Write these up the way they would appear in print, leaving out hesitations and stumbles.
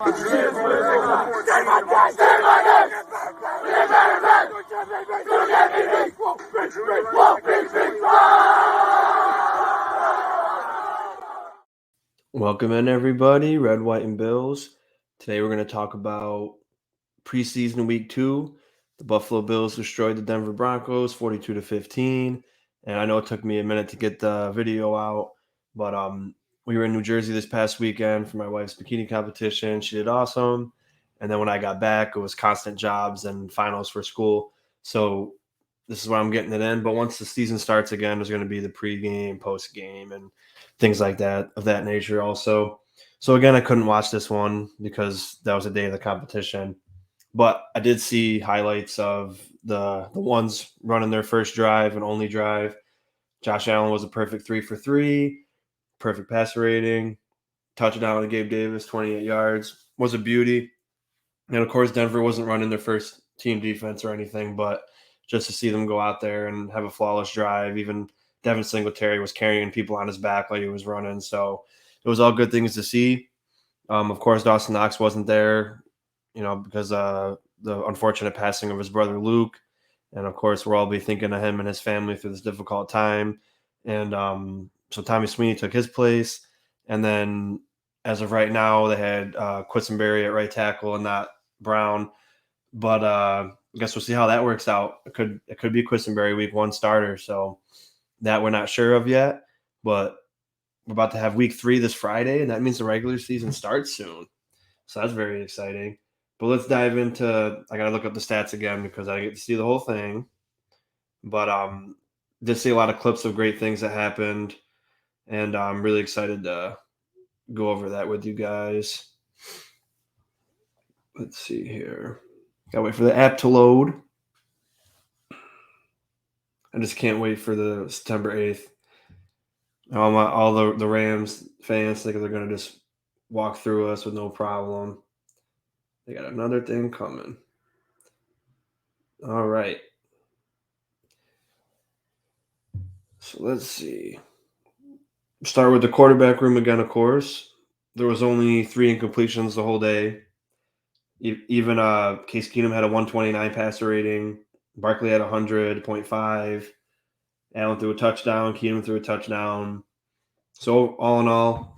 Welcome in, everybody. Red, White, and Bills. Today we're going to talk about preseason week 2. The Buffalo Bills destroyed the Denver Broncos 42-15. And I know it took me a minute to get the video out, but we were in New Jersey this past weekend for my wife's bikini competition. She did awesome. And then when I got back, it was constant jobs and finals for school. So this is where I'm getting it in. But once the season starts again, there's going to be the pregame, postgame, and things like that of that nature also. So again, I couldn't watch this one because that was a day of the competition. But I did see highlights of the ones running their first drive and only drive. Josh Allen was a perfect 3 for 3, perfect passer rating, touchdown to Gabe Davis, 28 yards, was a beauty. And of course, Denver wasn't running their first team defense or anything, but just to see them go out there and have a flawless drive, even Devin Singletary was carrying people on his back while he was running. So it was all good things to see. Of course, Dawson Knox wasn't there, because the unfortunate passing of his brother Luke. And of course, we'll all be thinking of him and his family through this difficult time. And so Tommy Sweeney took his place. And then as of right now, they had Quisenberry at right tackle and not Brown. But I guess we'll see how that works out. It could be Quisenberry week 1 starter. So that we're not sure of yet. But we're about to have week 3 this Friday, and that means the regular season starts soon. So that's very exciting. But let's dive into – I got to look up the stats again because I get to see the whole thing. But just see a lot of clips of great things that happened, and I'm really excited to go over that with you guys. Let's see here. Got to wait for the app to load. I just can't wait for the September 8th. All the Rams fans think they're going to just walk through us with no problem. They got another thing coming. All right. So let's see. Start with the quarterback room again, of course. There was only 3 incompletions the whole day. Even Case Keenum had a 129 passer rating. Barkley had 100.5. Allen threw a touchdown. Keenum threw a touchdown. So all in all,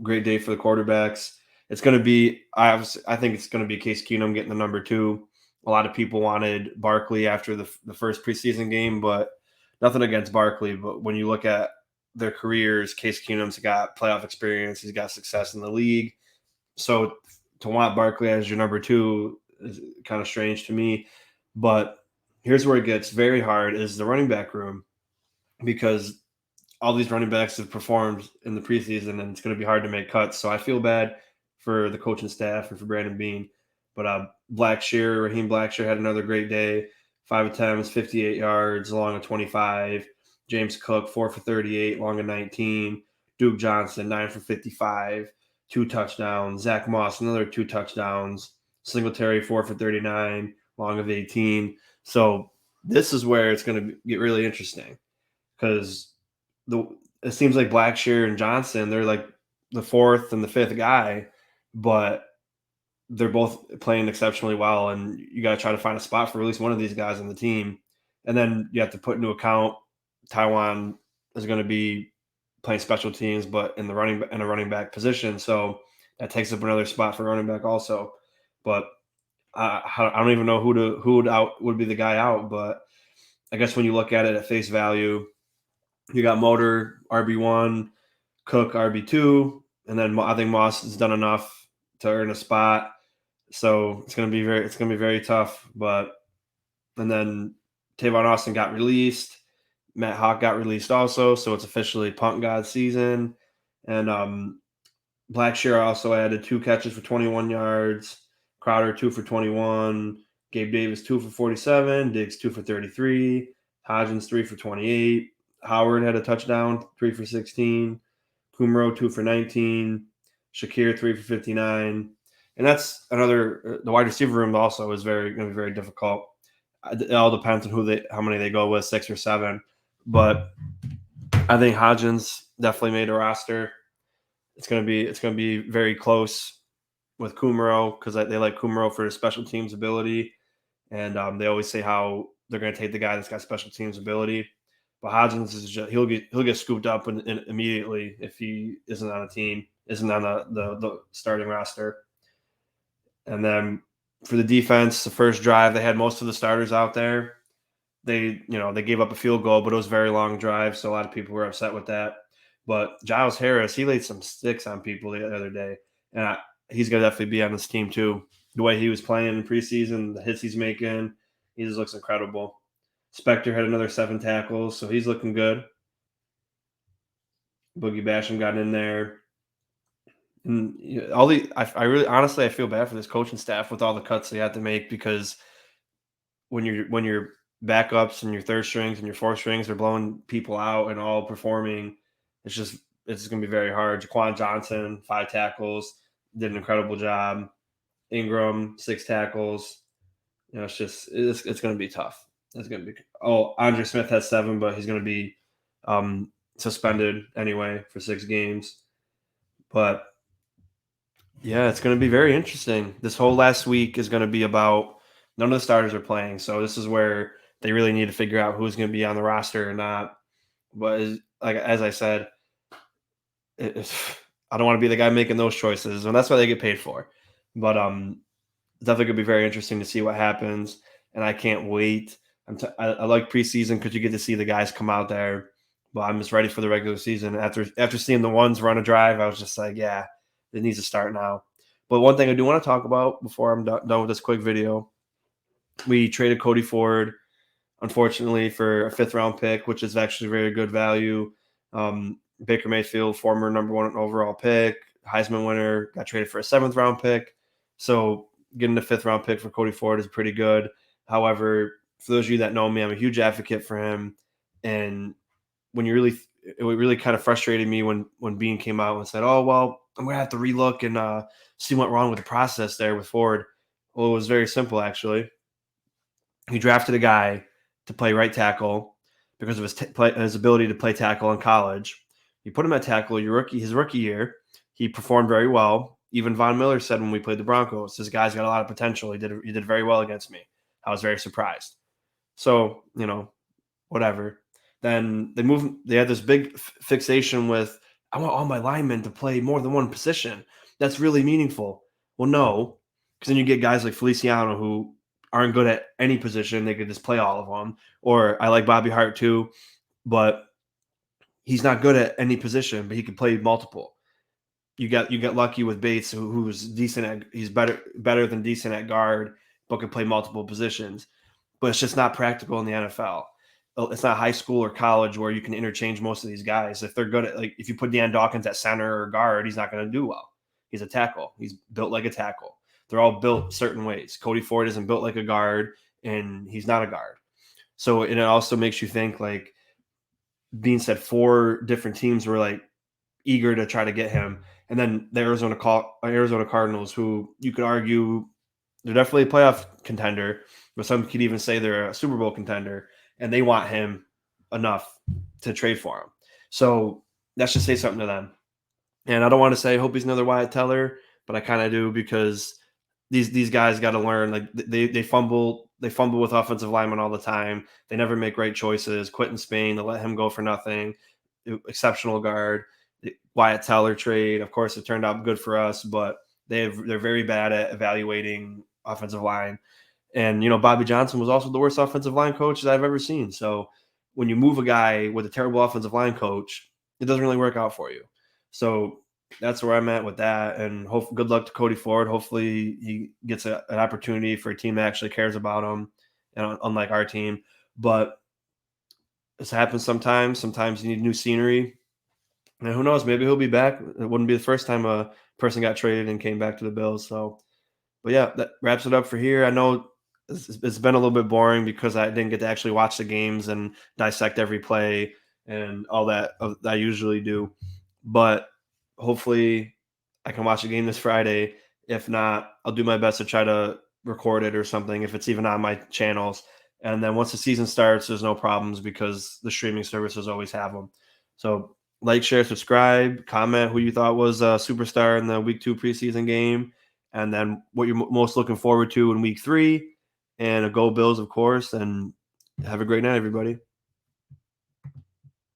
great day for the quarterbacks. It's going to be – I think it's going to be Case Keenum getting the number 2. A lot of people wanted Barkley after the first preseason game, but nothing against Barkley. But when you look at their careers, Case Keenum's got playoff experience. He's got success in the league. So to want Barkley as your number 2 is kind of strange to me. But here's where it gets very hard is the running back room, because all these running backs have performed in the preseason, and it's going to be hard to make cuts. So I feel bad for the coaching staff and for Brandon Beane. But Raheem Blackshear had another great day. 5 attempts, 58 yards, long of 25. James Cook, 4 for 38, long of 19. Duke Johnson, 9 for 55, 2 touchdowns. Zach Moss, another 2 touchdowns. Singletary, 4 for 39, long of 18. So this is where it's going to get really interesting, because it seems like Blackshear and Johnson, they're like the 4th and the 5th guy, but they're both playing exceptionally well, and you got to try to find a spot for at least one of these guys on the team. And then you have to put into account Taiwan is going to be playing special teams, but in a running back position. So that takes up another spot for running back also. But I don't even know who would be the guy out. But I guess when you look at it at face value, you got Motor RB1, Cook RB2, and then I think Moss has done enough to earn a spot. So it's going to be very tough. And then Tavon Austin got released. Matt Hawk got released also, so it's officially punt god season. And Blackshear also added 2 catches for 21 yards. Crowder 2 for 21. Gabe Davis 2 for 47. Diggs 2 for 33. Hodgins 3 for 28. Howard had a touchdown, 3 for 16. Kumro 2 for 19. Shakir 3 for 59. And that's another. The wide receiver room also is going to be very difficult. It all depends on how many they go with, 6 or 7. But I think Hodgins definitely made a roster. It's going to be very close. with Kumaro because they like Kumaro for his special teams ability, and they always say how they're going to take the guy that's got special teams ability. But Hodgins is just he'll get scooped up immediately if he isn't on a team, isn't on the starting roster. And then for the defense, the first drive they had most of the starters out there. They gave up a field goal, but it was a very long drive, so a lot of people were upset with that. But Giles Harris, he laid some sticks on people the other day, and he's gonna definitely be on this team too. The way he was playing in preseason, the hits he's making, he just looks incredible. Spector had another 7 tackles, so he's looking good. Boogie Basham got in there. And I really honestly I feel bad for this coaching staff with all the cuts they had to make because when your backups and your third strings and your fourth strings are blowing people out and all performing, it's going to be very hard. Jaquan Johnson, 5 tackles, did an incredible job. Ingram, 6 tackles. It's going to be tough. It's going to be Andre Smith has 7, but he's going to be suspended anyway for 6 games. But yeah, it's going to be very interesting. This whole last week is going to be about none of the starters are playing, so this is where they really need to figure out who's going to be on the roster or not. But as I said, I don't want to be the guy making those choices, and that's what they get paid for. But definitely going to be very interesting to see what happens, and I can't wait. I like preseason because you get to see the guys come out there, but I'm just ready for the regular season. After seeing the ones run a drive, I was just like, yeah, it needs to start now. But one thing I do want to talk about before I'm done with this quick video, we traded Cody Ford, unfortunately, for a 5th-round pick, which is actually very good value. Baker Mayfield, former number 1 overall pick, Heisman winner, got traded for a 7th-round pick. So getting a 5th-round pick for Cody Ford is pretty good. However, for those of you that know me, I'm a huge advocate for him. And it really kind of frustrated me when Bean came out and said, "Oh well, I'm gonna have to relook and see what went wrong with the process there with Ford." Well, it was very simple actually. He drafted a guy to play right tackle because of his ability to play tackle in college. You put him at tackle his rookie year. He performed very well. Even Von Miller said when we played the Broncos, this guy's got a lot of potential. He did very well against me. I was very surprised. So, whatever. Then they had this big fixation with, I want all my linemen to play more than one position. That's really meaningful. Well, no, because then you get guys like Feliciano who aren't good at any position. They could just play all of them. Or I like Bobby Hart too, but he's not good at any position, but he can play multiple. You get lucky with Bates, who's decent he's better than decent at guard, but can play multiple positions. But it's just not practical in the NFL. It's not high school or college where you can interchange most of these guys. If they're good at, like, if you put Dan Dawkins at center or guard, he's not going to do well. He's a tackle. He's built like a tackle. They're all built certain ways. Cody Ford isn't built like a guard, and he's not a guard. So it also makes you think, like Bean said, 4 different teams were like eager to try to get him. And then the Arizona Cardinals, who you could argue they're definitely a playoff contender, but some could even say they're a Super Bowl contender, and they want him enough to trade for him. So that should say something to them. And I don't want to say I hope he's another Wyatt Teller, but I kind of do, because these guys got to learn. Like they fumble with offensive linemen all the time. They never make right choices. Quentin Spain, they let him go for nothing. Exceptional guard. Wyatt Teller trade, of course, it turned out good for us, but they're very bad at evaluating offensive line. And Bobby Johnson was also the worst offensive line coach that I've ever seen. So when you move a guy with a terrible offensive line coach, it doesn't really work out for you. So that's where I'm at with that. And good luck to Cody Ford. Hopefully he gets an opportunity for a team that actually cares about him, and unlike our team. But this happens sometimes. Sometimes you need new scenery. And who knows? Maybe he'll be back. It wouldn't be the first time a person got traded and came back to the Bills. So, but yeah, that wraps it up for here. I know it's been a little bit boring because I didn't get to actually watch the games and dissect every play and all that I usually do. But hopefully I can watch a game this Friday. If not, I'll do my best to try to record it or something if it's even on my channels. And then once the season starts, there's no problems because the streaming services always have them. So like, share, subscribe, comment who you thought was a superstar in the week 2 preseason game. and then what you're most looking forward to in week 3, and a go Bills, of course. And have a great night, everybody.